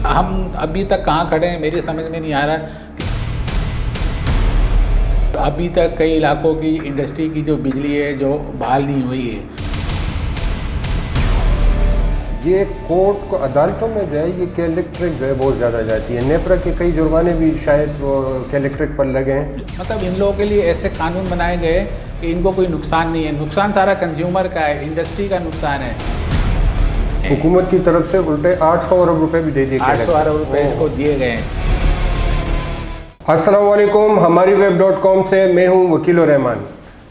हम अभी तक कहाँ खड़े हैं मेरी समझ में नहीं आ रहा। अभी तक कई इलाकों की इंडस्ट्री की जो बिजली है जो बहाल नहीं हुई है। ये कोर्ट को अदालतों में जो है ये के इलेक्ट्रिक जो है बहुत ज़्यादा जाती है। नेपरा के कई जुर्माने भी शायद वो के इलेक्ट्रिक पर लगे हैं। मतलब इन लोगों के लिए ऐसे कानून बनाए गए कि इनको कोई नुकसान नहीं है। नुकसान सारा कंज्यूमर का है, इंडस्ट्री का नुकसान है। हुकूमत की तरफ से उल्टे 800 अरब रुपए भी दे दिए। 800 अरब रुपए इसको दिए गए हैं। अस्सलाम वालेकुम, हमारी वेब.com से मैं हूं वकील रहमान।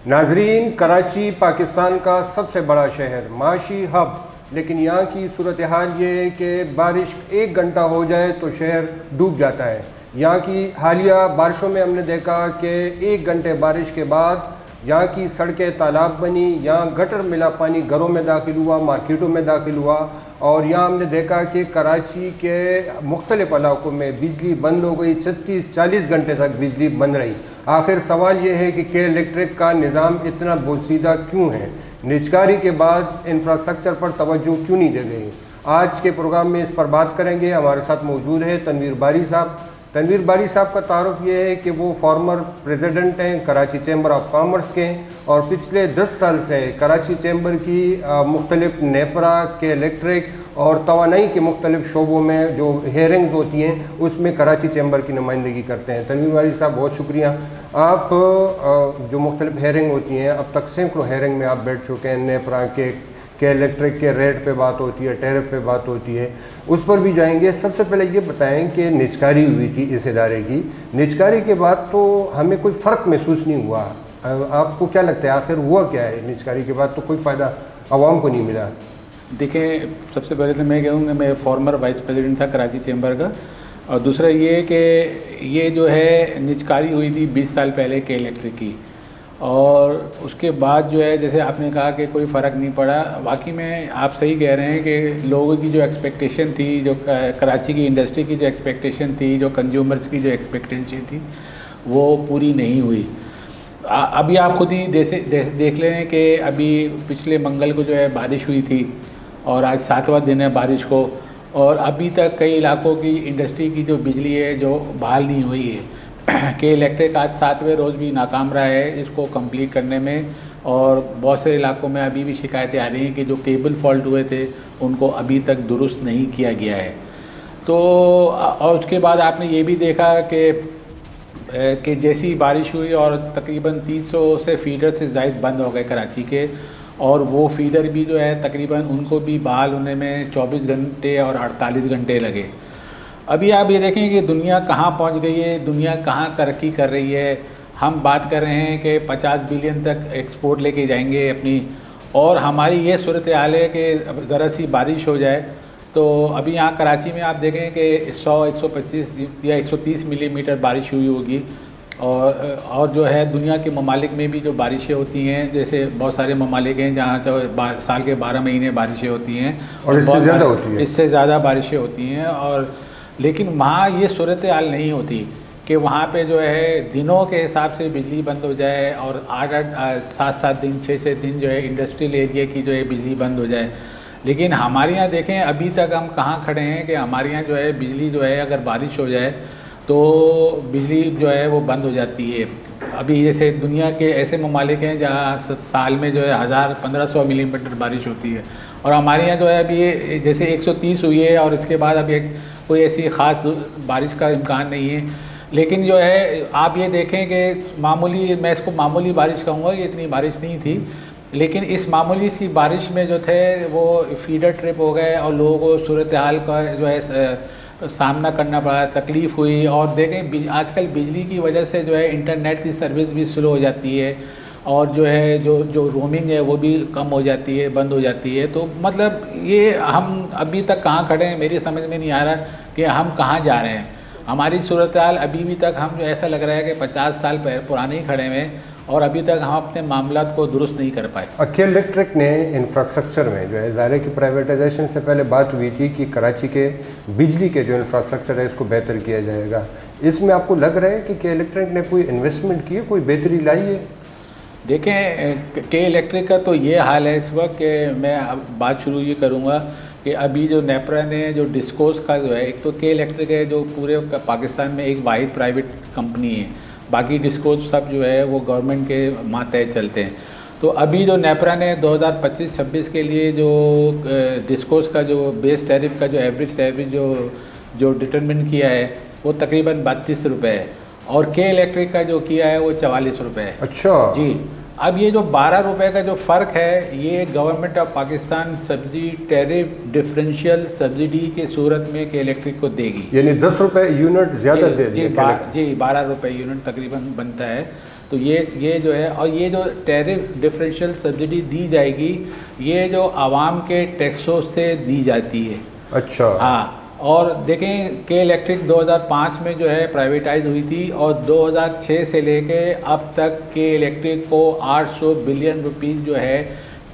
नाजरीन, कराची पाकिस्तान का सबसे बड़ा शहर, माशी हब, लेकिन यहाँ की सूरत हाल ये है कि बारिश 1 घंटा हो जाए तो शहर डूब जाता है। यहाँ की हालिया बारिशों में हमने देखा कि 1 घंटे बारिश के बाद यहाँ की सड़कें तालाब बनी, यहाँ गटर मिला पानी घरों में दाखिल हुआ, मार्केटों में दाखिल हुआ। और यहाँ हमने देखा कि कराची के मुख्तलिफ इलाकों में बिजली बंद हो गई, 36-40 घंटे तक बिजली बंद रही। आखिर सवाल ये है कि के इलेक्ट्रिक का निज़ाम इतना बोसीदा क्यों है? निजकारी के बाद इंफ्रास्ट्रक्चर पर तवज्जो क्यों नहीं दी गई? आज के प्रोग्राम में इस पर बात करेंगे। हमारे साथ मौजूद है तनवीर बारी साहब। तनवीर बारी साहब का तारुफ ये है कि वो फॉर्मर प्रेसिडेंट हैं कराची चैम्बर ऑफ कॉमर्स के, और पिछले 10 साल से कराची चैम्बर की मुख्तलिफ नेपरा के इलेक्ट्रिक और तवानाई के मुख्तलिफ शोबों में जो हेयरिंग्स होती हैं उसमें कराची चैम्बर की नुमाइंदगी करते हैं। तनवीर बारी साहब, बहुत शुक्रिया। आप जो मुख्तलिफ हेयरिंग होती हैं, अब तक सैकड़ों हेयरिंग में आप बैठ चुके हैं। नेपरा के इलेक्ट्रिक के रेट पे बात होती है, टैरिफ पे बात होती है, उस पर भी जाएंगे। सबसे पहले ये बताएं कि निजकारी हुई थी इस इदारे की, निजकारी के बाद तो हमें कोई फ़र्क महसूस नहीं हुआ। आपको क्या लगता है आखिर हुआ क्या है? निजकारी के बाद तो कोई फ़ायदा आवाम को नहीं मिला। देखिए, सबसे पहले तो मैं कहूँगा मैं फॉर्मर वाइस प्रेसिडेंट था कराची चैम्बर का, और दूसरा ये कि ये जो है निजकारी हुई थी 20 साल पहले के इलेक्ट्रिक की, और उसके बाद जो है जैसे आपने कहा कि कोई फ़र्क नहीं पड़ा। वाकई में आप सही कह रहे हैं कि लोगों की जो एक्सपेक्टेशन थी, जो कराची की इंडस्ट्री की जो एक्सपेक्टेशन थी, जो कंज्यूमर्स की जो एक्सपेक्टेशन थी, वो पूरी नहीं हुई। अभी आप खुद ही देख लें कि अभी पिछले मंगल को जो है बारिश हुई थी, और आज 7वां दिन है बारिश को, और अभी तक कई इलाकों की इंडस्ट्री की जो बिजली है जो बहाल नहीं हुई है। के इलेक्ट्रिक आज 7वें रोज़ भी नाकाम रहा है इसको कंप्लीट करने में, और बहुत से इलाकों में अभी भी शिकायतें आ रही हैं कि जो केबल फॉल्ट हुए थे उनको अभी तक दुरुस्त नहीं किया गया है। तो और उसके बाद आपने ये भी देखा कि जैसी बारिश हुई और तकरीबन 300 से फीडर से ज़ायद बंद हो गए कराची के, और वो फीडर भी जो है तकरीबन उनको भी बहाल होने में 24 घंटे और 48 घंटे लगे। अभी आप ये देखें कि दुनिया कहाँ पहुँच गई है, दुनिया कहाँ तरक्की कर रही है। हम बात कर रहे हैं कि 50 बिलियन तक एक्सपोर्ट लेके जाएंगे अपनी, और हमारी ये सूरत हाल है कि ज़रा सी बारिश हो जाए तो अभी यहाँ कराची में आप देखें कि 100, 125 या 130 मिलीमीटर बारिश हुई होगी। और जो है दुनिया के ममालिक में भी जो बारिशें होती हैं, जैसे बहुत सारे ममालिक हैं जहाँ जो साल के 12 महीने बारिशें होती हैं, और इससे ज़्यादा बारिशें होती हैं। और लेकिन वहाँ ये सूरत हाल नहीं होती कि वहाँ पे जो है दिनों के हिसाब से बिजली बंद हो जाए, और 8-8, 7-7 दिन, 6-6 दिन जो है इंडस्ट्रियल एरिया की जो है बिजली बंद हो जाए। लेकिन हमारे यहाँ देखें अभी तक हम कहाँ खड़े हैं कि हमारे यहाँ जो है बिजली जो है अगर बारिश हो जाए तो बिजली जो है वो बंद हो जाती है। अभी जैसे दुनिया के ऐसे ममालिक हैं जहाँ साल में जो है 1000-1500 मिलीमीटर बारिश होती है, और हमारे यहाँ जो है अभी जैसे 130 हुई है, और इसके बाद अभी कोई ऐसी ख़ास बारिश का इम्कान नहीं है। लेकिन जो है आप ये देखें कि मामूली, मैं इसको मामूली बारिश कहूँगा, ये इतनी बारिश नहीं थी, लेकिन इस मामूली सी बारिश में जो थे वो फीडर ट्रिप हो गए, और लोगों को सूरत हाल का जो है सामना करना पड़ा, तकलीफ़ हुई। और देखें आजकल बिजली की वजह से जो है इंटरनेट की सर्विस भी स्लो हो जाती है, और जो है जो रोमिंग है वो भी कम हो जाती है, बंद हो जाती है। तो मतलब ये हम अभी तक कहाँ खड़े हैं मेरी समझ में नहीं आ रहा कि हम कहाँ जा रहे हैं। हमारी सूरत हाल अभी भी तक हम जो ऐसा लग रहा है कि 50 साल पुराने ही खड़े हैं, और अभी तक हम अपने मामलात को दुरुस्त नहीं कर पाए। के इलेक्ट्रिक ने इंफ्रास्ट्रक्चर में जो है ज़ाहिर की प्राइवेटाइजेशन से पहले बात हुई थी कि कराची के बिजली के जो इंफ्रास्ट्रक्चर है इसको बेहतर किया जाएगा। इसमें आपको लग रहा है कि के इलेक्ट्रिक ने कोई इन्वेस्टमेंट की है, कोई बेहतरी लाई है? देखें, के इलेक्ट्रिक का तो ये हाल है इस वक्त कि मैं अब बात शुरू ये करूँगा कि कि अभी जो नेपरा ने जो डिस्कोस का जो है, एक तो के इलेक्ट्रिक है जो पूरे पाकिस्तान में एक वाहिद प्राइवेट कंपनी है, बाकी डिस्कोस सब जो है वो गवर्नमेंट के मातहत चलते हैं। तो अभी जो नेपरा ने 2025-26 के लिए जो डिस्कोस का जो बेस टैरिफ का जो एवरेज टैरिफ जो डिटरमिन किया है वो तकरीबन 32 रुपये है, और के इलेक्ट्रिक का जो किया है वो 44 रुपये है। अच्छा जी। अब ये जो 12 रुपये का जो फ़र्क है, ये government of Pakistan subsidy tariff differential subsidy के सूरत में के इलेक्ट्रिक को देगी, यानी 10 रुपये यूनिट ज़्यादा दे जी 12 रुपये यूनिट तकरीबन बनता है। तो ये जो है, और ये जो टैरिफ डिफरेंशियल सब्सिडी दी जाएगी, ये जो आवाम के टैक्सों से दी जाती है। अच्छा। हाँ, और देखें के इलेक्ट्रिक 2005 में जो है प्राइवेटाइज हुई थी, और 2006 से लेके अब तक के इलेक्ट्रिक को 800 बिलियन रुपीस जो है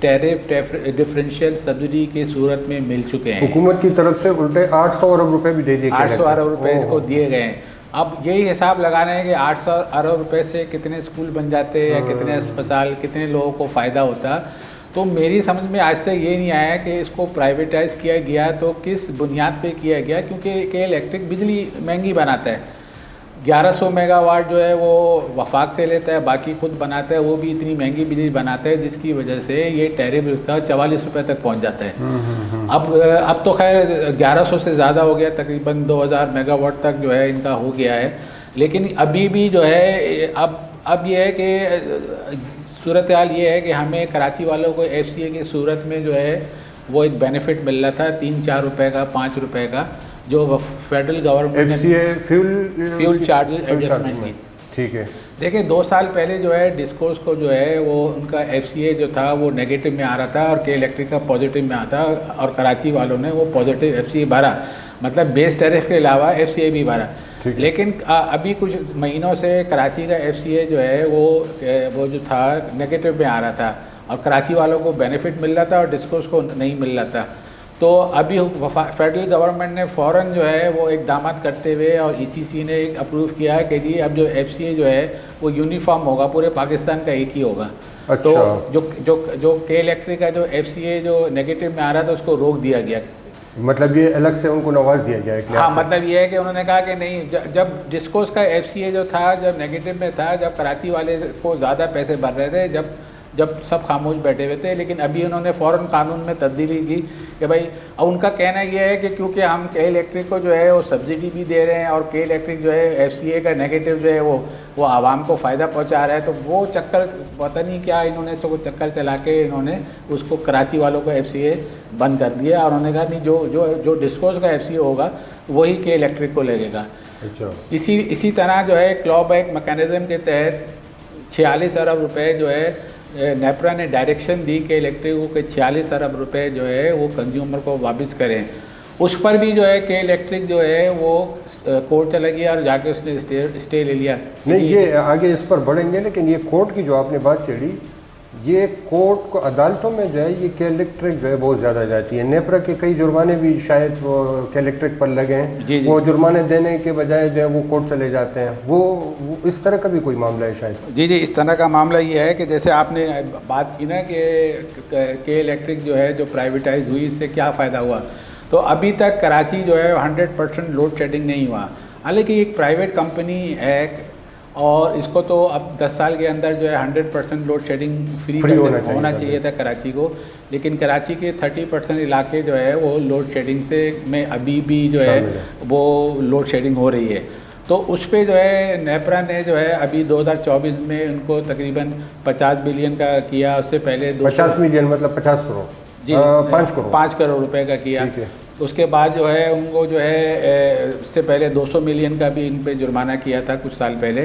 टैरिफ डिफरेंशियल सब्सिडी के सूरत में मिल चुके हैं। हुकूमत की तरफ से उल्टे 800 अरब रुपए भी दे दिए, 800 अरब रुपए इसको दिए गए हैं। अब यही हिसाब लगाना है कि 800 अरब रुपए से कितने स्कूल बन जाते हैं, या कितने अस्पताल, कितने लोगों को फ़ायदा होता। तो मेरी समझ में आज तक ये नहीं आया कि इसको प्राइवेटाइज़ किया गया तो किस बुनियाद पे किया गया, क्योंकि के इलेक्ट्रिक बिजली महंगी बनाता है। 1100 मेगावाट जो है वो वफाक से लेता है, बाकी खुद बनाता है, वो भी इतनी महंगी बिजली बनाता है जिसकी वजह से ये टैरिफ उसका 44 रुपये तक पहुंच जाता है। अब तो खैर 1100 से ज़्यादा हो गया, तकरीबन 2000 मेगावाट तक जो है इनका हो गया है। लेकिन अभी भी जो है अब ये है कि सूरत हाल ये है कि हमें कराची वालों को FCA की सूरत में जो है वो एक बेनिफिट मिल रहा था 3-4 रुपये का, 5 रुपये का, जो federal government FCA fuel charges adjustment की। ठीक है। देखिए 2 साल पहले जो है डिस्कोस को जो है वो उनका FCA जो था वो नेगेटिव में आ रहा था, और के इलेक्ट्रिक का पॉजिटिव में आता, और कराची वालों ने वो पॉजिटिव FCA भरा, मतलब बेस टैरिफ के अलावा FCA भी भरा। लेकिन अभी कुछ महीनों से कराची का FCA जो है वो जो था नेगेटिव में आ रहा था, और कराची वालों को बेनिफिट मिल रहा था और डिस्कोस को नहीं मिल रहा था। तो अभी फेडरल गवर्नमेंट ने फ़ौरन जो है वो इकदाम करते हुए, और ECC ने एक अप्रूव किया कि जी अब जो FCA जो है वो यूनिफॉर्म होगा, पूरे पाकिस्तान का एक ही होगा। अच्छा। तो जो के इलेक्ट्रिक का जो FCA जो नेगेटिव में आ रहा था उसको रोक दिया गया, मतलब ये अलग से उनको नवाज दिया गया। हाँ, मतलब ये है कि उन्होंने कहा कि नहीं, जब डिस्कोस का FCA जो था जब नेगेटिव में था, जब कराची वाले को ज़्यादा पैसे भर रहे थे, जब सब खामोश बैठे हुए थे, लेकिन अभी उन्होंने फ़ौरन कानून में तब्दीली की कि भाई, अब उनका कहना ये है कि क्योंकि हम के इलेक्ट्रिक को जो है वो सब्सिडी भी दे रहे हैं, और के इलेक्ट्रिक जो है FCA का नेगेटिव जो है वो आवाम को फ़ायदा पहुंचा रहा है, तो वो चक्कर पता नहीं क्या इन्होंने तो चक्कर चला के इन्होंने उसको कराची वालों को FCA बंद कर दिया, और उन्होंने कहा नहीं, जो डिस्कोस का FCA होगा वही के इलेक्ट्रिक को लगेगा। अच्छा। इसी तरह जो है क्लॉबैक मैकेनिज़्म के तहत 46 अरब रुपये जो है नेपरा ने डायरेक्शन दी कि इलेक्ट्रिक को 46 अरब रुपए जो है वो कंज्यूमर को वापस करें। उस पर भी जो है के इलेक्ट्रिक जो है वो कोर्ट चला गया और जाके उसने स्टे ले लिया। नहीं, ये आगे इस पर बढ़ेंगे, लेकिन ये कोर्ट की जो आपने बात छेड़ी, ये कोर्ट को अदालतों में जो है ये के इलेक्ट्रिक जो है बहुत ज़्यादा जाती है। नेपरा के कई जुर्माने भी शायद वो के इलेक्ट्रिक पर लगे हैं, वो जुर्माने देने के बजाय जो है वो कोर्ट चले जाते हैं। वो इस तरह का भी कोई मामला है शायद? जी, इस तरह का मामला ये है कि जैसे आपने बात की ना कि के इलेक्ट्रिक जो है जो प्राइवेटाइज हुई, इससे क्या फ़ायदा हुआ। तो अभी तक कराची जो है 100% लोड शेडिंग नहीं हुआ, हालांकि एक प्राइवेट कंपनी है और इसको तो अब 10 साल के अंदर जो है 100% लोड शेडिंग फ्री होना चाहिए था कराची को, लेकिन कराची के 30% इलाके जो है वो लोड शेडिंग से में अभी भी जो है वो लोड शेडिंग हो रही है। तो उस पर जो है नेपरा ने जो है अभी 2024 में उनको तकरीबन 50 बिलियन का किया, उससे पहले 50 मिलियन मतलब 50 करोड़ जी 5 करोड़ रुपए का किया। उसके बाद जो है उनको जो है उससे पहले 200 मिलियन का भी इन पे जुर्माना किया था कुछ साल पहले।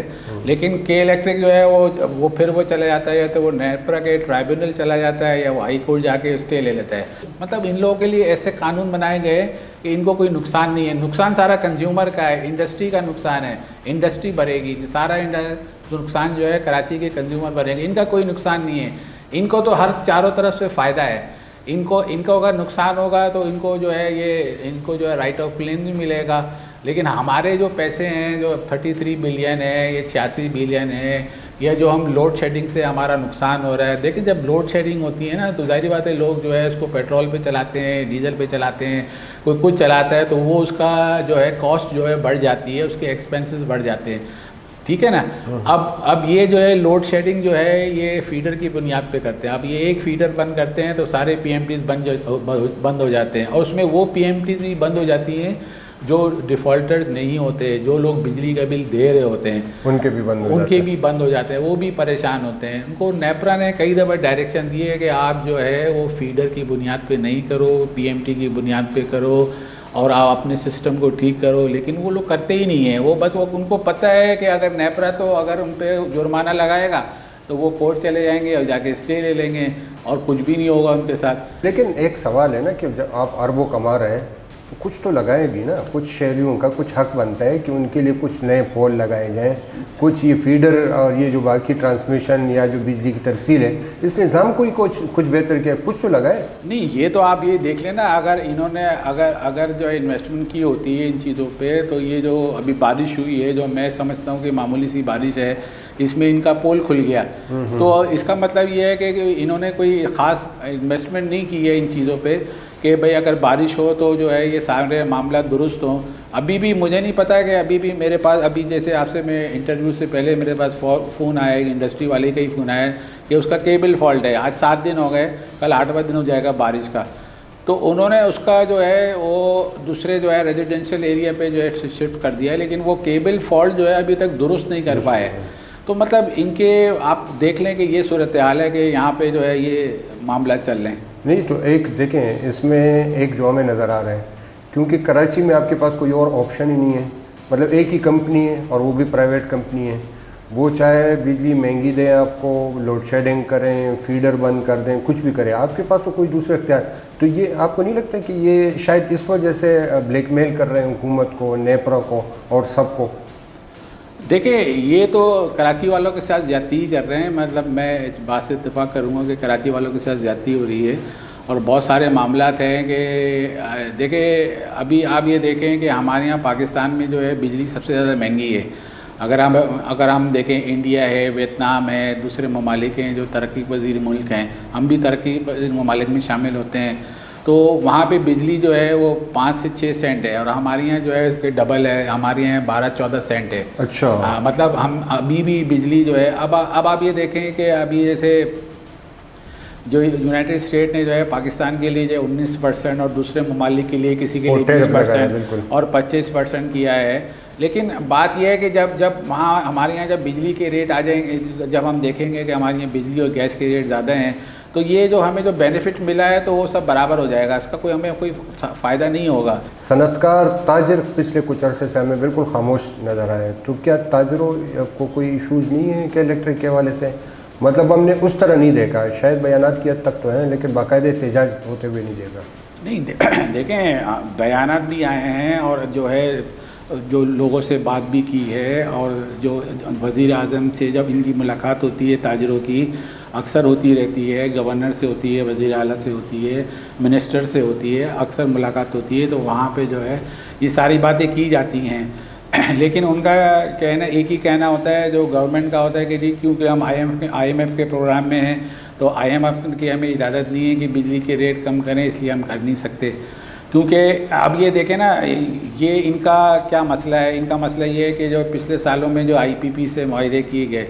लेकिन के इलेक्ट्रिक जो है वो फिर वो चला जाता है, या तो वो नेपरा के ट्राइब्यूनल चला जाता है, या वो हाई कोर्ट जाके स्टे ले लेता है। मतलब इन लोगों के लिए ऐसे कानून बनाए गए कि इनको कोई नुकसान नहीं है। नुकसान सारा कंज्यूमर का है, इंडस्ट्री का नुकसान है, इंडस्ट्री भरेगी सारा नुकसान जो है कराची के कंज्यूमर भरेंगे, इनका कोई नुकसान नहीं है। इनको तो हर चारों तरफ से फ़ायदा है। इनको अगर नुकसान होगा तो इनको जो है राइट ऑफ क्लेम भी मिलेगा, लेकिन हमारे जो पैसे हैं जो 33 बिलियन है, ये 86 बिलियन है, या जो हम लोड शेडिंग से हमारा नुकसान हो रहा है। देखिए जब लोड शेडिंग होती है ना तो ज़ाहिर बात है लोग जो है इसको पेट्रोल पे चलाते हैं, डीजल पे चलाते हैं, कोई कुछ चलाता है तो वो उसका जो है कॉस्ट जो है बढ़ जाती है, उसके एक्सपेंसेस बढ़ जाते हैं, ठीक है ना। अब ये जो है लोड शेडिंग जो है ये फीडर की बुनियाद पे करते हैं। अब ये एक फीडर बंद करते हैं तो सारे PMTs बंद हो जाते हैं, और उसमें वो PMTs भी बंद हो जाती हैं जो डिफ़ॉल्टर्स नहीं होते, जो लोग बिजली का बिल दे रहे होते हैं उनके भी बंद हो जाते हैं, वो भी परेशान होते हैं। उनको नेपरा ने कई दफ़ा डायरेक्शन दिए है कि आप जो है वो फीडर की बुनियाद पे नहीं करो, PMT की बुनियाद पे करो और आप अपने सिस्टम को ठीक करो, लेकिन वो लोग करते ही नहीं हैं। वो बस उनको पता है कि अगर नेपरा तो अगर उन पर जुर्माना लगाएगा तो वो कोर्ट चले जाएंगे और जाके स्टे ले लेंगे और कुछ भी नहीं होगा उनके साथ। लेकिन एक सवाल है ना कि जब आप अरबों कमा रहे हैं तो कुछ तो लगाए भी ना, कुछ शहरियों का कुछ हक बनता है कि उनके लिए कुछ नए पोल लगाए जाएं, कुछ ये फीडर और ये जो बाकी ट्रांसमिशन या जो बिजली की तरसील है इस निज़ाम को ही कुछ बेहतर किया, कुछ तो लगाए। नहीं, ये तो आप ये देख लेना, अगर इन्होंने अगर जो इन्वेस्टमेंट की होती है इन चीज़ों पे, तो ये जो अभी बारिश हुई है, जो मैं समझता हूँ कि मामूली सी बारिश है, इसमें इनका पोल खुल गया, तो इसका मतलब ये है कि इन्होंने कोई ख़ास इन्वेस्टमेंट नहीं की है इन चीज़ों पे कि भाई अगर बारिश हो तो जो है ये सारे मामला दुरुस्त हों। अभी भी मुझे नहीं पता है कि अभी भी मेरे पास, अभी जैसे आपसे मैं इंटरव्यू से पहले मेरे पास फ़ोन आया, इंडस्ट्री वाले का ही फ़ोन आया कि उसका केबल फॉल्ट है। आज 7 दिन हो गए, कल 8वां दिन हो जाएगा बारिश का। तो उन्होंने उसका जो है वो दूसरे जो है रेजिडेंशियल एरिया पे जो है शिफ्ट कर दिया है, लेकिन वो केबल फॉल्ट जो है अभी तक दुरुस्त नहीं कर पाए। तो मतलब इनके आप देख लें कि ये सूरत हाल है कि यहाँ पे जो है ये मामला चल रहे हैं। नहीं तो एक देखें, इसमें एक जो हमें नज़र आ रहा है, क्योंकि कराची में आपके पास कोई और ऑप्शन ही नहीं है, मतलब एक ही कंपनी है और वो भी प्राइवेट कंपनी है। वो चाहे बिजली महंगी दें आपको, लोड शेडिंग करें, फीडर बंद कर दें, कुछ भी करें, आपके पास तो कोई दूसरा इख्तियार। तो ये आपको नहीं लगता कि ये शायद इस वजह से ब्लैकमेल कर रहे हैं हुकूमत को, नेपरा को और सबको? देखिए ये तो कराची वालों के साथ ज़्यादती ही कर रहे हैं, मतलब मैं इस बात से इत्तेफाक करूँगा कि कराची वालों के साथ ज़्यादती हो रही है और बहुत सारे मामलात हैं कि देखिए अभी आप ये देखें कि हमारे यहाँ पाकिस्तान में जो है बिजली सबसे ज़्यादा महंगी है। अगर हम देखें, इंडिया है, वियतनाम है, दूसरे ममालिक हैं जो तरक्की पजीर मुल्क हैं, हम भी तरक्की पजीर ममालिक में शामिल होते हैं, तो वहाँ पे बिजली जो है वो 5 से 6 सेंट है और हमारे यहाँ जो है कि डबल है, हमारे यहाँ 12-14 सेंट है। अच्छा। मतलब हम अभी भी बिजली जो है, अब आप ये देखें कि अभी जैसे जो यूनाइटेड स्टेट ने जो है पाकिस्तान के लिए जो 19% और दूसरे ममालिक के लिए किसी के लिए 20% और 25% किया है। लेकिन बात यह है कि जब वहाँ हमारे यहाँ जब बिजली के रेट आ जाएंगे, जब हम देखेंगे कि हमारे यहाँ बिजली और गैस के रेट ज़्यादा हैं, तो ये जो हमें जो बेनिफिट मिला है तो वो सब बराबर हो जाएगा, इसका हमें कोई फ़ायदा नहीं होगा। सनतकार ताजर पिछले कुछ अरसे से हमें बिल्कुल खामोश नज़र आए, तो क्या ताजरों को कोई इशूज़ नहीं है कि इलेक्ट्रिक के हवाले से? मतलब हमने उस तरह नहीं देखा, शायद बयानात की हद तक तो हैं लेकिन बाकायदे एहतजाज होते हुए नहीं देखा। नहीं देखें, बयानात भी आए हैं और जो है जो लोगों से बात भी की है, और जो वज़ीर आज़म से जब इनकी मुलाकात होती है ताजरों की, अक्सर होती रहती है, गवर्नर से होती है, वज़ीर आला से होती है, मिनिस्टर से होती है, अक्सर मुलाकात होती है, तो वहाँ पे जो है ये सारी बातें की जाती हैं। लेकिन उनका कहना एक ही कहना होता है जो गवर्नमेंट का होता है कि जी क्योंकि हम IMF के प्रोग्राम में हैं तो IMF की हमें इजाज़त नहीं है कि बिजली के रेट कम करें, इसलिए हम कर नहीं सकते। क्योंकि अब ये देखें ना, ये इनका क्या मसला है, इनका मसला ये है कि जो पिछले सालों में जो IPP से मुआहदे किए गए,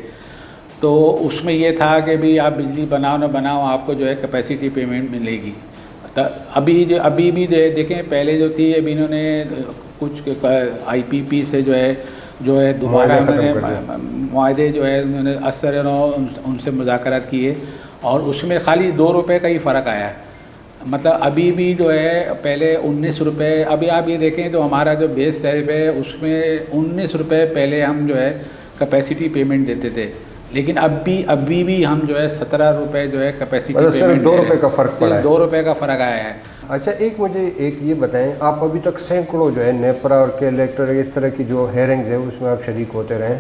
तो उसमें ये था कि भाई आप बिजली बनाओ ना बनाओ, आपको जो है कैपेसिटी पेमेंट मिलेगी। तो अभी भी देखें, पहले जो थी, अभी इन्होंने कुछ IPP से जो है दोबारा उन्होंने मुआहदे जो है उन्होंने असर उनसे मुज़ाकरात किए और उसमें खाली 2 रुपये का ही फ़र्क आया है। मतलब अभी भी जो है पहले 19 रुपये, अभी आप ये देखें तो हमारा जो बेस टैरिफ है उसमें 19 रुपये पहले हम जो है कैपेसिटी पेमेंट देते थे, लेकिन अभी भी हम जो है 17 रुपये जो है कैपेसिटी पेमेंट, 2 रुपये का फ़र्क पड़ा है, 2 रुपये का फ़र्क आया है। अच्छा, मुझे ये बताएं, आप अभी तक सैकड़ों जो है नेपरा और के इलेक्टर इस तरह की जो हेयरिंग्स है उसमें आप शरीक होते रहे,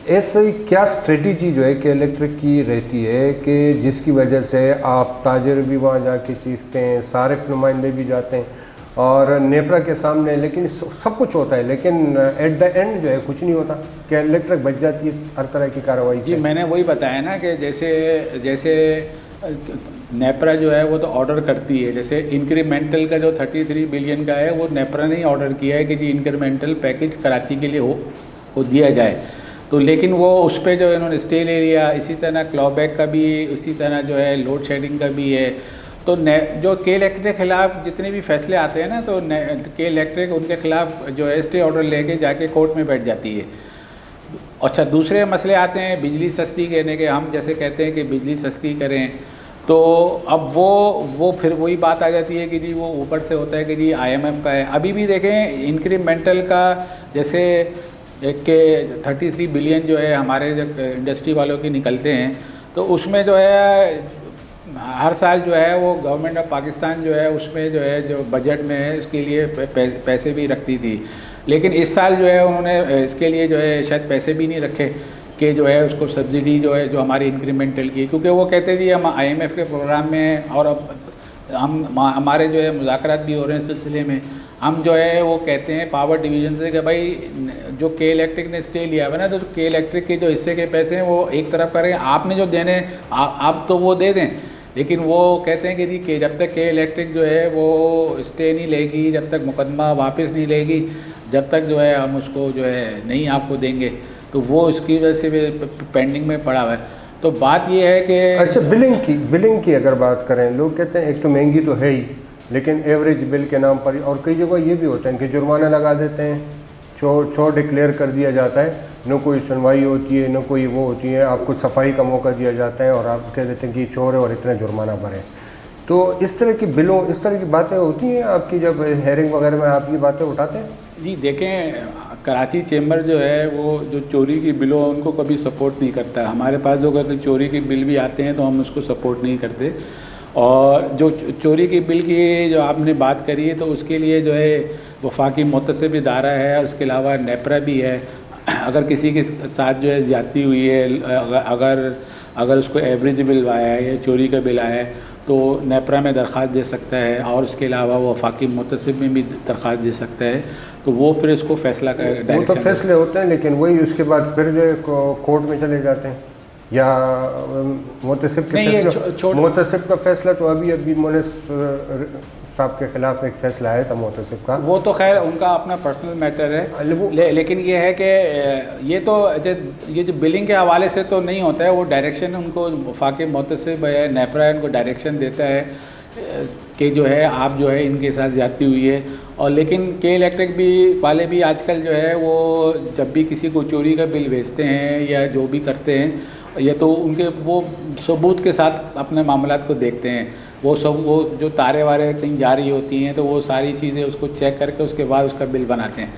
ऐसे क्या स्ट्रेटजी जो है कि इलेक्ट्रिक की रहती है कि जिसकी वजह से आप ताजर भी वहाँ जाके चीखते हैं, सारिफ नुमाइंदे भी जाते हैं और नेपरा के सामने, लेकिन सब कुछ होता है, लेकिन एट द एंड जो है कुछ नहीं होता। क्या इलेक्ट्रिक बच जाती है हर तरह की कार्रवाई जी, मैंने वही बताया ना कि जैसे नेपरा जो है वो तो ऑर्डर करती है। जैसे इंक्रीमेंटल का जो 33 बिलियन का है वो नेपरा ने ऑर्डर किया है कि जी इंक्रीमेंटल पैकेज कराची के लिए हो दिया जाए। तो लेकिन वो उस पर जो इन्होंने स्टे ले लिया। इसी तरह क्लॉबैक का भी, उसी तरह जो है लोड शेडिंग का भी है। तो जो के इलेक्ट्रिक के ख़िलाफ़ जितने भी फैसले आते हैं ना, तो के इलेक्ट्रिक उनके ख़िलाफ़ जो है स्टे ऑर्डर लेके जाके कोर्ट में बैठ जाती है। अच्छा, दूसरे मसले आते हैं बिजली सस्ती करने के। हम जैसे कहते हैं कि बिजली सस्ती करें, तो अब वो फिर वही बात आ जाती है कि जी वो ऊपर से होता है कि जी IMF का है। अभी भी देखें इंक्रीमेंटल का, जैसे एक के 33 बिलियन जो है हमारे इंडस्ट्री वालों के निकलते हैं, तो उसमें जो है हर साल जो है वो गवर्नमेंट ऑफ पाकिस्तान जो है उसमें जो है जो बजट में है उसके लिए पैसे भी रखती थी। लेकिन इस साल जो है उन्होंने इसके लिए जो है शायद पैसे भी नहीं रखे कि जो है उसको सब्सिडी जो है जो हमारी इंक्रीमेंटल की, क्योंकि वो कहते थे हम IMF के प्रोग्राम में, और अब हमारे जो है मुज़ाकरात भी हो रहे हैं सिलसिले में, हम जो है वो कहते हैं पावर डिवीज़न से कि भाई जो के इलेक्ट्रिक ने स्टे लिया है ना, तो के इलेक्ट्रिक के जो हिस्से के पैसे हैं वो एक तरफ करें, आपने जो देने आप तो वो दे दें। लेकिन वो कहते हैं कि जी कि जब तक के इलेक्ट्रिक जो है वो स्टे नहीं लेगी, जब तक मुकदमा वापस नहीं लेगी, जब तक जो है हम उसको जो है नहीं आपको देंगे। तो वो इसकी वजह से भी पेंडिंग में पड़ा हुआ है। तो बात ये है कि अच्छा, बिलिंग की अगर बात करें, लोग कहते हैं एक तो महंगी तो है ही, लेकिन एवरेज बिल के नाम पर, और कई जगह ये भी होता है कि जुर्माना लगा देते हैं, चोर डिक्लेयर कर दिया जाता है, न कोई सुनवाई होती है, न कोई वो होती है, आपको सफाई का मौका दिया जाता है और आप कह देते हैं कि चोर है और इतना जुर्माना भरें। तो इस तरह की बिलों, इस तरह की बातें होती हैं आपकी जब हेयरिंग वगैरह में आप ये बातें उठाते हैं? जी देखें, कराची चेंबर जो है वो जो चोरी की बिलों उनको कभी सपोर्ट नहीं करता। हमारे पास जो अगर चोरी के बिल भी आते हैं तो हम उसको सपोर्ट नहीं करते। और जो चोरी की बिल की जो आपने बात करी है, तो उसके लिए जो है वफाकी मुतसिब इदारा है, उसके अलावा नेपरा भी है। अगर किसी के साथ जो है ज़्यादती हुई है, अगर उसको एवरेज बिल आया है या चोरी का बिल आया है, तो नेपरा में दरख्वास्त दे सकता है, और उसके अलावा वो वफाकी मुतसिब में भी दरख्वास्त दे सकता है। तो वो फिर इसको फैसला वो तो फैसले होते हैं, लेकिन वही उसके बाद फिर जो कोर्ट में चले जाते हैं, या मुतसिब के फैसला, मुतसिब का फैसला तो अभी मोनिस साहब के खिलाफ एक फैसला आया था मुतसिब का, वो तो खैर उनका अपना पर्सनल मैटर है। लेकिन ये है कि ये जो बिलिंग के हवाले से तो नहीं होता है, वो डायरेक्शन उनको वफाकी मुतसिब है, नेपरा उनको डायरेक्शन देता है कि जो है आप जो है इनके साथ ज़्यादती हुई है। और लेकिन के इलेक्ट्रिक भी वाले भी आजकल जो है वो जब भी किसी को चोरी का बिल भेजते हैं या जो भी करते हैं, या तो उनके वो सबूत के साथ अपने मामलात को देखते हैं। वो जो तारे वारे कहीं जा रही होती हैं, तो वो सारी चीज़ें उसको चेक करके उसके बाद उसका बिल बनाते हैं।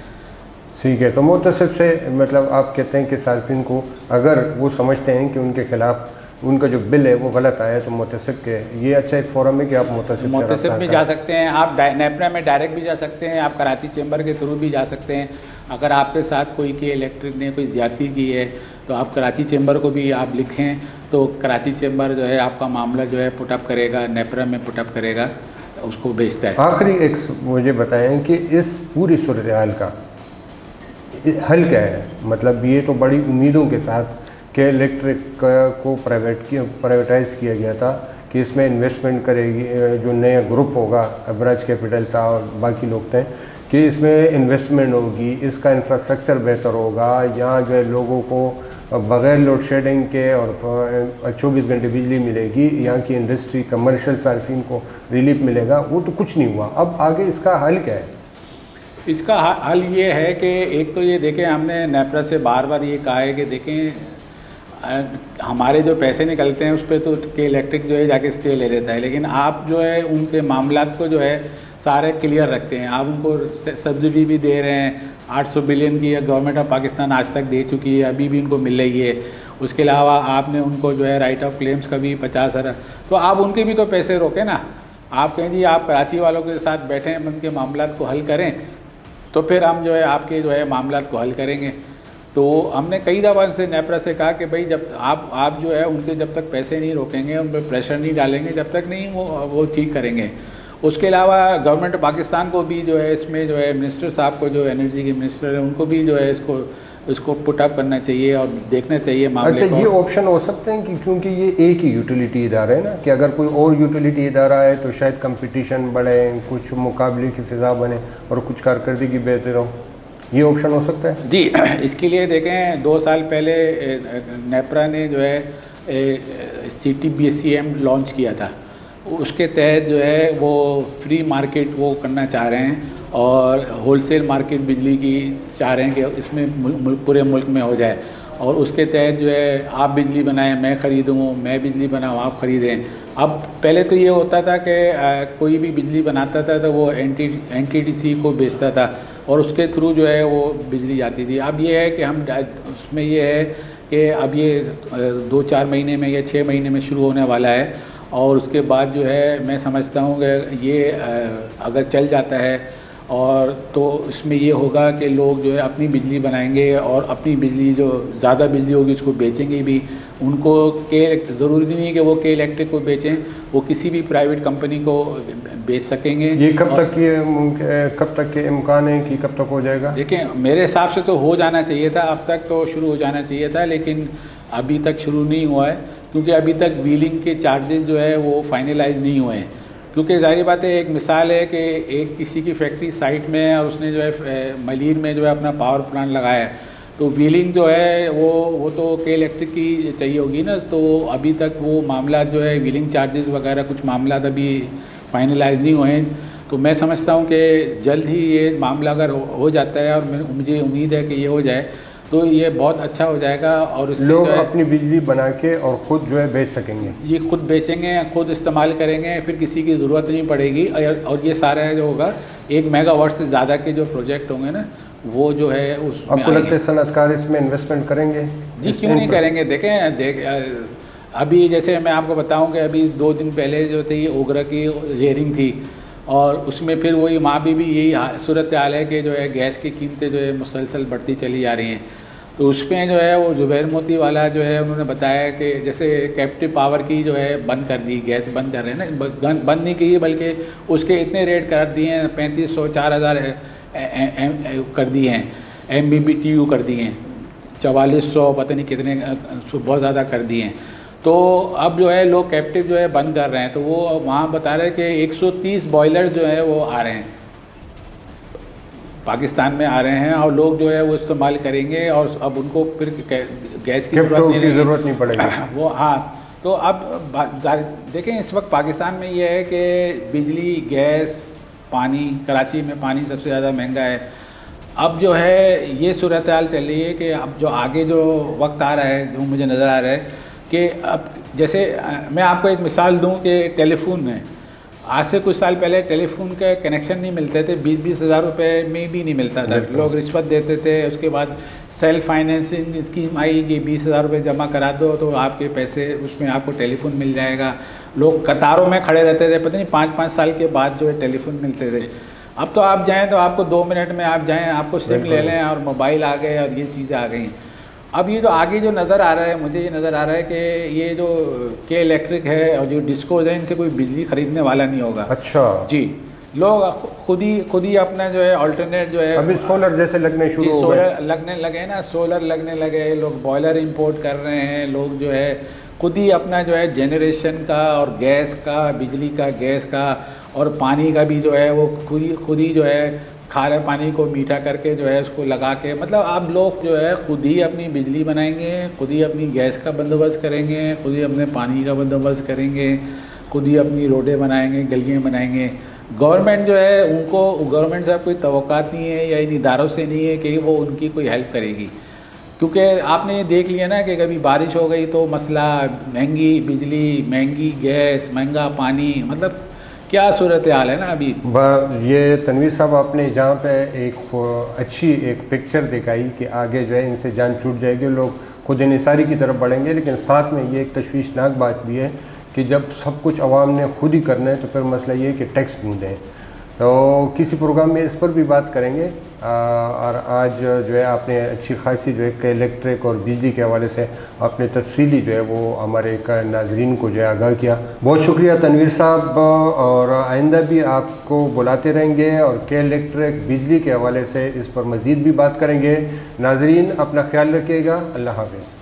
ठीक है, तो मुतसिब से मतलब आप कहते हैं कि सार्फिन को अगर वो समझते हैं कि उनके खिलाफ उनका जो बिल है वो गलत आया, तो मुतसिब के ये अच्छा एक फोरम है कि आप मुतसिब में जा सकते हैं, आप नेपरा में डायरेक्ट भी जा सकते हैं, आप कराची चेंबर के थ्रू भी जा सकते हैं। अगर आपके साथ कोई के इलेक्ट्रिक ने कोई ज़्यादती की है, तो आप कराची चेंबर को भी आप लिखें, तो कराची चेंबर जो है आपका मामला जो है पुटअप करेगा, नेपरा में पुटअप करेगा, उसको भेजता है। आखिरी एक मुझे बताएं कि इस पूरी सूरत हाल का हल क्या है? मतलब ये तो बड़ी उम्मीदों के साथ के इलेक्ट्रिक को प्राइवेटाइज़ किया गया था कि इसमें इन्वेस्टमेंट करेगी, जो नया ग्रुप होगा, अबराज कैपिटल था और बाकी लोग थे, कि इसमें इन्वेस्टमेंट होगी, इसका इंफ्रास्ट्रक्चर बेहतर होगा, यहाँ जो है लोगों को बग़ैर लोड शेडिंग के और 24 घंटे बिजली मिलेगी, यहाँ की इंडस्ट्री कमर्शियल सार्फिन को रिलीफ मिलेगा। वो तो कुछ नहीं हुआ। अब आगे इसका हल क्या है? इसका हल ये है कि एक तो ये देखें, हमने नेपरा से बार बार ये कहा है कि देखें हमारे जो पैसे निकलते हैं उस पर तो के इलेक्ट्रिक जो है जाके स्टे ले लेता है, लेकिन आप जो है उनके मामलात को जो है सारे क्लियर रखते हैं। आप उनको सब्सिडी भी दे रहे हैं, 800 बिलियन की गवर्नमेंट ऑफ पाकिस्तान आज तक दे चुकी है, अभी भी उनको मिल रही है। उसके अलावा आपने उनको जो है राइट ऑफ क्लेम्स का भी 50 अरब, तो आप उनके भी तो पैसे रोकें ना। आप कहें जी आप कराची वालों के साथ बैठें, उनके मामलात को हल करें, तो फिर हम जो है आपके जो है मामलात को हल करेंगे। तो हमने कई दफ़ा से नेपरा से कहा कि भाई जब आप जो है उनके जब तक पैसे नहीं रोकेंगे, उन पर प्रेशर नहीं डालेंगे, जब तक नहीं वो ठीक करेंगे। उसके अलावा गवर्नमेंट पाकिस्तान को भी जो है इसमें जो है मिनिस्टर साहब को, जो एनर्जी के मिनिस्टर हैं, उनको भी जो है इसको पुट अप करना चाहिए और देखना चाहिए मामले अच्छा, को। ये ऑप्शन हो सकते हैं कि क्योंकि ये एक ही यूटिलिटी इदारा है ना, कि अगर कोई और यूटिलिटी इदारा है तो शायद कंपटीशन बढ़े, कुछ मुकाबले की फ़िज़ा बने और कुछ कारकर्दगी बेहतर हो, ये ऑप्शन हो सकता है? जी, इसके लिए देखें 2 साल पहले नेपरा ने जो है CTBCM लॉन्च किया था। उसके तहत जो है वो फ्री मार्केट वो करना चाह रहे हैं और होलसेल मार्केट बिजली की चाह रहे हैं कि इसमें पूरे मुल्क में हो जाए। और उसके तहत जो है आप बिजली बनाएं, मैं ख़रीदूँ, मैं बिजली बनाऊँ, आप ख़रीदें। अब पहले तो ये होता था कि कोई भी बिजली बनाता था तो वो NTDC को बेचता था और उसके थ्रू जो है वो बिजली जाती थी। अब ये है कि हम उसमें ये है कि अब ये 2-4 महीने में या 6 महीने में शुरू होने वाला है और उसके बाद जो है मैं समझता हूँ कि ये अगर चल जाता है और तो इसमें ये होगा कि लोग जो है अपनी बिजली बनाएंगे और अपनी बिजली जो ज़्यादा बिजली होगी उसको बेचेंगे भी। उनको ज़रूरी नहीं है कि वो के इलेक्ट्रिक को बेचें, वो किसी भी प्राइवेट कंपनी को बेच सकेंगे। ये कब तक के इम्कान है कि कब तक हो जाएगा? देखिए मेरे हिसाब से तो हो जाना चाहिए था, अब तक तो शुरू हो जाना चाहिए था, लेकिन अभी तक शुरू नहीं हुआ है क्योंकि अभी तक व्हीलिंग के चार्जेस जो है वो फाइनलाइज नहीं हुए हैं। क्योंकि जाहिर बात है, एक मिसाल है कि एक किसी की फैक्ट्री साइट में है और उसने जो है मलीर में जो है अपना पावर प्लांट लगाया है, तो व्हीलिंग जो है वो तो के इलेक्ट्रिक की चाहिए होगी ना। तो अभी तक वो मामला जो है व्हीलिंग चार्जेस वगैरह कुछ मामला अभी फाइनलाइज नहीं हुए हैं। तो मैं समझता हूँ कि जल्द ही ये मामला अगर हो जाता है और मुझे उम्मीद है कि ये हो जाए तो ये बहुत अच्छा हो जाएगा और इससे लोग अपनी बिजली बना के और ख़ुद जो है बेच सकेंगे। ये खुद बेचेंगे, खुद इस्तेमाल करेंगे, फिर किसी की ज़रूरत नहीं पड़ेगी। और ये सारा जो होगा 1 मेगावाट से ज़्यादा के जो प्रोजेक्ट होंगे ना वो जो है उसमें आपको लगता है सनअतकार इसमें इन्वेस्टमेंट करेंगे? जी क्यों नहीं करेंगे। देखें अभी जैसे मैं आपको बताऊं कि अभी 2 दिन पहले जो थे ये ओगरा की हियरिंग थी और उसमें फिर वही वहाँ भी यही सूरत हाल है कि जो है गैस की कीमतें जो है मुसलसल बढ़ती चली जा रही हैं। तो उसमें जो है वो जुबैर मोती वाला जो है उन्होंने बताया कि जैसे कैप्टिव पावर की जो है बंद कर दी, गैस बंद कर रहे हैं ना, बंद नहीं की बल्कि उसके इतने रेट कर दिए हैं, 3500 4000 कर दिए हैं, MMBTU कर दिए हैं, 4400 पता नहीं कितने बहुत ज़्यादा कर दिए हैं। तो अब जो है लोग कैप्टिव जो है बंद कर रहे हैं। तो वो वहाँ बता रहे हैं कि 130 बॉयलर जो है वो आ रहे हैं, पाकिस्तान में आ रहे हैं और लोग जो है वो इस्तेमाल करेंगे और अब उनको फिर गैस की ज़रूरत नहीं पड़ेगी वो। हाँ, तो अब देखें इस वक्त पाकिस्तान में ये है कि बिजली, गैस, पानी, कराची में पानी सबसे ज़्यादा महंगा है। अब जो है ये सूरत हाल चल रही है कि अब जो आगे जो वक्त आ रहा है जो मुझे नज़र आ रहा है कि अब जैसे मैं आपको एक मिसाल दूं कि टेलीफोन में आज से कुछ साल पहले टेलीफोन के कनेक्शन नहीं मिलते थे, 20-20 हज़ार रुपये में भी नहीं मिलता था। लोग रिश्वत देते थे। उसके बाद सेल्फ फाइनेंसिंग स्कीम आई कि 20,000 रुपये जमा करा दो तो आपके पैसे उसमें आपको टेलीफोन मिल जाएगा। लोग कतारों में खड़े रहते थे, पता नहीं 5-5 साल के बाद जो है टेलीफोन मिलते थे। अब तो आप जाएँ तो आपको 2 मिनट में आप जाएँ, आपको सिम ले लें और मोबाइल आ गए और ये चीज़ें आ गई। अब ये जो आगे जो नज़र आ रहा है, मुझे ये नज़र आ रहा है कि ये जो के इलेक्ट्रिक है और जो डिस्कोज है इनसे कोई बिजली खरीदने वाला नहीं होगा। अच्छा जी, लोग खुद ही अपना जो है अल्टरनेट जो है अभी सोलर जैसे लगने शुरू हो गए, सोलर लगने लगे ना, सोलर लगने लगे, लोग बॉयलर इंपोर्ट कर रहे हैं, लोग जो है खुद ही अपना जो है जनरेशन का और गैस का, बिजली का, गैस का और पानी का भी जो है वो खुद ही जो है खारे पानी को मीठा करके जो है उसको लगा के, मतलब आप लोग जो है खुद ही अपनी बिजली बनाएंगे, खुद ही अपनी गैस का बंदोबस्त करेंगे, खुद ही अपने पानी का बंदोबस्त करेंगे, खुद ही अपनी रोडें बनाएंगे, गलियाँ बनाएंगे। गवर्नमेंट जो है उनको गवर्नमेंट से कोई तवक्कात नहीं है या इन इदारों से नहीं है कि वो उनकी कोई हेल्प करेगी। क्योंकि आपने ये देख लिया ना कि कभी बारिश हो गई तो मसला, महंगी बिजली, महंगी गैस, महंगा पानी, मतलब क्या सूरत हाल है ना अभी। ये तनवीर साहब आपने जहाँ पे एक अच्छी एक पिक्चर दिखाई कि आगे जो है इनसे जान छूट जाएगी, लोग खुद इंसारी की तरफ बढ़ेंगे, लेकिन साथ में ये एक तशवीशनाक बात भी है कि जब सब कुछ आवाम ने खुद ही करना है तो फिर मसला ये है कि टैक्स क्यों दें। तो किसी प्रोग्राम में इस पर भी बात करेंगे और आज जो है आपने अच्छी खासी जो है कि इलेक्ट्रिक और बिजली के हवाले से आपने तफसीली जो है वो हमारे नाजरीन को जो है आगाह किया। बहुत शुक्रिया तनवीर साहब, और आइंदा भी आपको बुलाते रहेंगे और के इलेक्ट्रिक बिजली के हवाले से इस पर मज़ीद भी बात करेंगे। नाजरीन अपना ख्याल रखिएगा। अल्लाह हाफ़िज़।